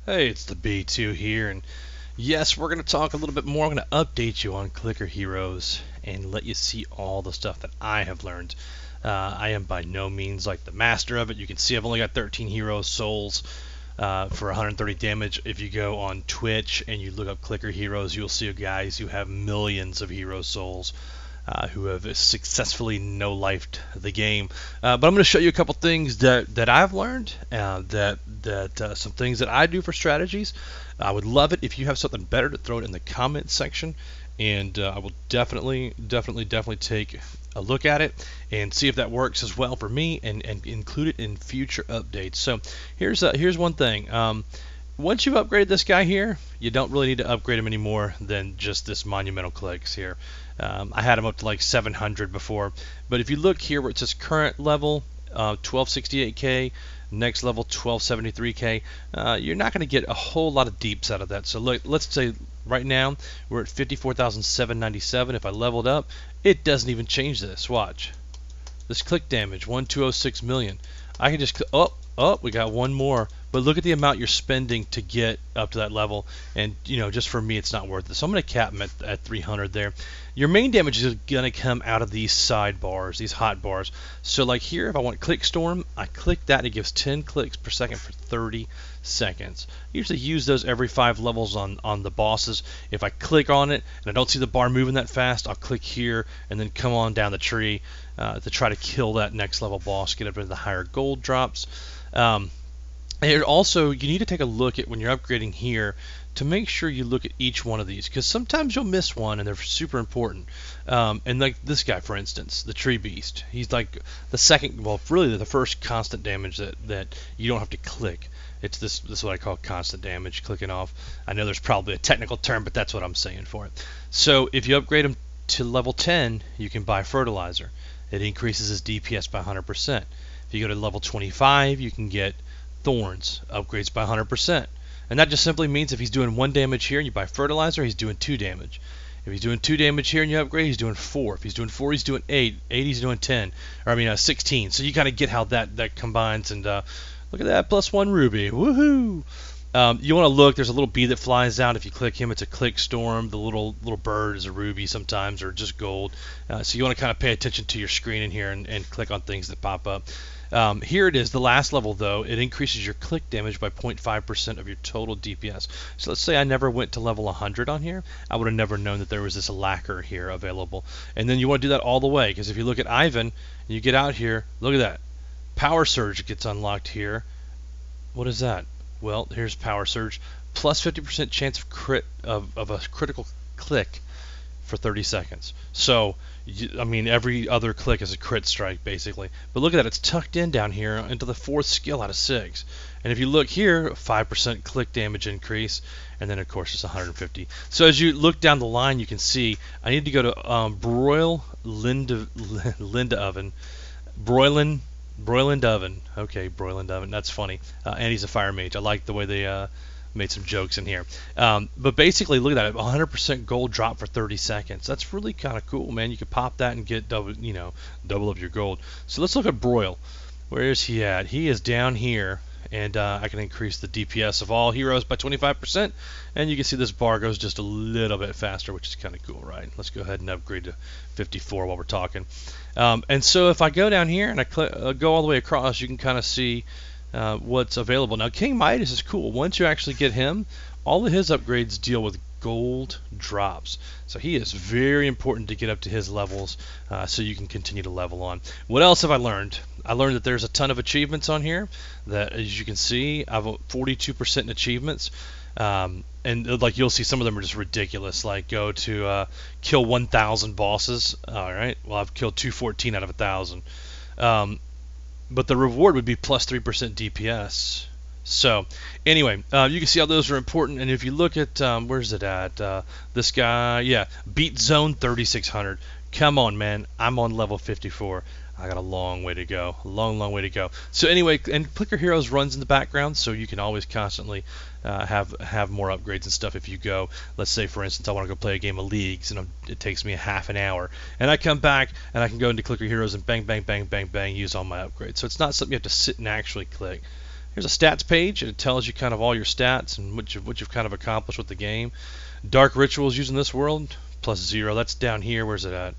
Hey, it's the B2 here, and yes, we're going to talk a little bit more. I'm going to update you on Clicker Heroes and let you see all the stuff that I have learned. I am by no means like the master of it. You can see I've only got 13 hero souls for 130 damage. If you go on Twitch and you look up Clicker Heroes, you'll see guys who have millions of hero souls. Who have successfully no-lifed the game. But I'm going to show you a couple things that I've learned, some things that I do for strategies. I would love it if you have something better to throw it in the comments section, and I will definitely take a look at it and see if that works as well for me, and include it in future updates. So here's one thing. Once you've upgraded this guy here, you don't really need to upgrade him anymore than just this monumental clicks here. I had him up to like 700 before, but if you look here where it says current level 1268k, next level 1273k, you're not going to get a whole lot of deeps out of that. So look, let's say right now we're at 54,797. If I leveled up, it doesn't even change this. Watch this click damage, 1206 million. I can just we got one more, but look at the amount you're spending to get up to that level, and just for me it's not worth it. So I'm going to cap him at 300 there. Your main damage is going to come out of these side bars, these hot bars. So like here, if I want click storm, I click that and it gives 10 clicks per second for 30 seconds. I usually use those every 5 levels on the bosses. If I click on it and I don't see the bar moving that fast, I'll click here and then come on down the tree to try to kill that next level boss, get up into the higher gold drops. And also, you need to take a look at when you're upgrading here to make sure you look at each one of these, because sometimes you'll miss one and they're super important. And like this guy, for instance, the tree beast, he's like the second, well, really the first constant damage that you don't have to click. It's this is what I call constant damage, clicking off. I know there's probably a technical term, but that's what I'm saying for it. So if you upgrade him to level 10, you can buy fertilizer. It increases his DPS by 100%. If you go to level 25, you can get thorns, upgrades by 100%. And that just simply means if he's doing 1 damage here and you buy fertilizer, he's doing 2 damage. If he's doing 2 damage here and you upgrade, he's doing 4. If he's doing 4, he's doing 8. 8, he's doing 10. Or 16. So you kind of get how that combines. And look at that, +1 ruby. Woohoo! You want to look, there's a little bee that flies out. If you click him, it's a click storm. The little bird is a ruby sometimes, or just gold. So you want to kind of pay attention to your screen in here and click on things that pop up. Here it is, the last level though, it increases your click damage by 0.5% of your total DPS. So let's say I never went to level 100 on here, I would have never known that there was this lacquer here available. And then you want to do that all the way, because if you look at Ivan, and you get out here, look at that. Power Surge gets unlocked here. What is that? Well, here's Power Surge, plus 50% chance of a critical click for 30 seconds. So, I mean, every other click is a crit strike, basically. But look at that, it's tucked in down here into the 4th skill out of 6. And if you look here, 5% click damage increase, and then of course it's 150. So as you look down the line, you can see I need to go to Broil Linda Oven. Broiland Oven. Okay, Broiland Oven. That's funny. And he's a fire mage. I like the way they made some jokes in here. But basically, look at that. 100% gold drop for 30 seconds. That's really kind of cool, man. You could pop that and get double up your gold. So let's look at Broil. Where is he at? He is down here. And I can increase the DPS of all heroes by 25%. And you can see this bar goes just a little bit faster, which is kind of cool, right? Let's go ahead and upgrade to 54 while we're talking. And so if I go down here and I go all the way across, you can kind of see what's available. Now, King Midas is cool. Once you actually get him, all of his upgrades deal with gold drops. So he is very important to get up to his levels so you can continue to level on. What else have I learned? I learned that there's a ton of achievements on here that, as you can see, I have 42% in achievements. And like you'll see some of them are just ridiculous, like go to kill 1,000 bosses. Alright, well I've killed 214 out of 1,000. But the reward would be plus 3% DPS. So anyway, you can see how those are important. And if you look at, where's it at? This guy, yeah, beat zone 3600. Come on, man, I'm on level 54. I got a long way to go, a long way to go. So anyway, and Clicker Heroes runs in the background, so you can always constantly have more upgrades and stuff if you go. Let's say, for instance, I want to go play a game of Leagues, and it takes me a half an hour, and I come back and I can go into Clicker Heroes and bang, bang, bang, bang, bang, use all my upgrades. So it's not something you have to sit and actually click. Here's a stats page, and it tells you kind of all your stats and what you've kind of accomplished with the game. Dark rituals used in this world, +0. That's down here. Where's it at?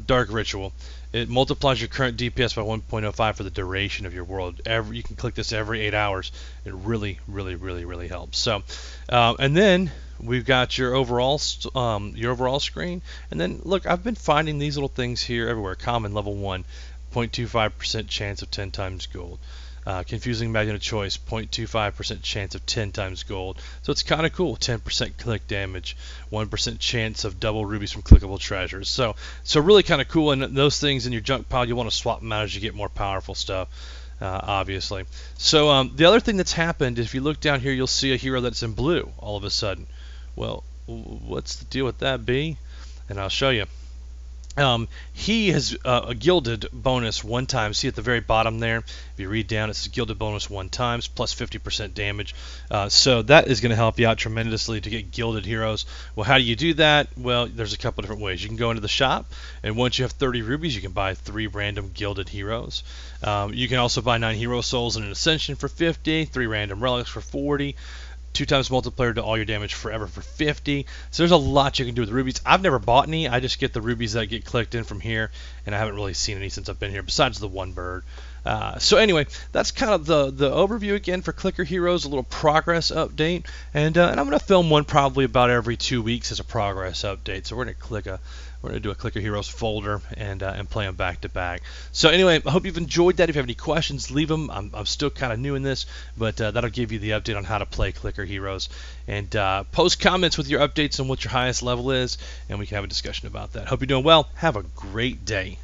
Dark ritual. It multiplies your current DPS by 1.05 for the duration of your world. You can click this every 8 hours. It really, really, really, really helps. So, and then we've got your overall screen. And then look, I've been finding these little things here everywhere. Common level 1, 0.25% chance of 10 times gold. Confusing magnet of choice, 0.25% chance of 10 times gold. So it's kind of cool. 10% click damage, 1% chance of double rubies from clickable treasures. So really kind of cool. And those things in your junk pile, you want to swap them out as you get more powerful stuff, obviously. So the other thing that's happened, if you look down here, you'll see a hero that's in blue all of a sudden. Well, what's the deal with that, B? And I'll show you. He has a gilded bonus 1 time. See at the very bottom there, if you read down, it says gilded bonus 1 times plus 50% damage. So that is going to help you out tremendously to get gilded heroes. Well, how do you do that? Well, there's a couple different ways. You can go into the shop, and once you have 30 rubies, you can buy 3 random gilded heroes. You can also buy 9 hero souls and an ascension for 50, 3 random relics for 40. 2 times multiplier to all your damage forever for 50. So there's a lot you can do with rubies. I've never bought any. I just get the rubies that get clicked in from here, and I haven't really seen any since I've been here, besides the one bird. So anyway, that's kind of the overview again for Clicker Heroes, a little progress update, and I'm going to film one probably about every 2 weeks as a progress update. So we're going to do a Clicker Heroes folder and play them back to back. So anyway, I hope you've enjoyed that. If you have any questions, leave them. I'm still kind of new in this, but that'll give you the update on how to play Clicker Heroes. And post comments with your updates on what your highest level is, and we can have a discussion about that. Hope you're doing well. Have a great day.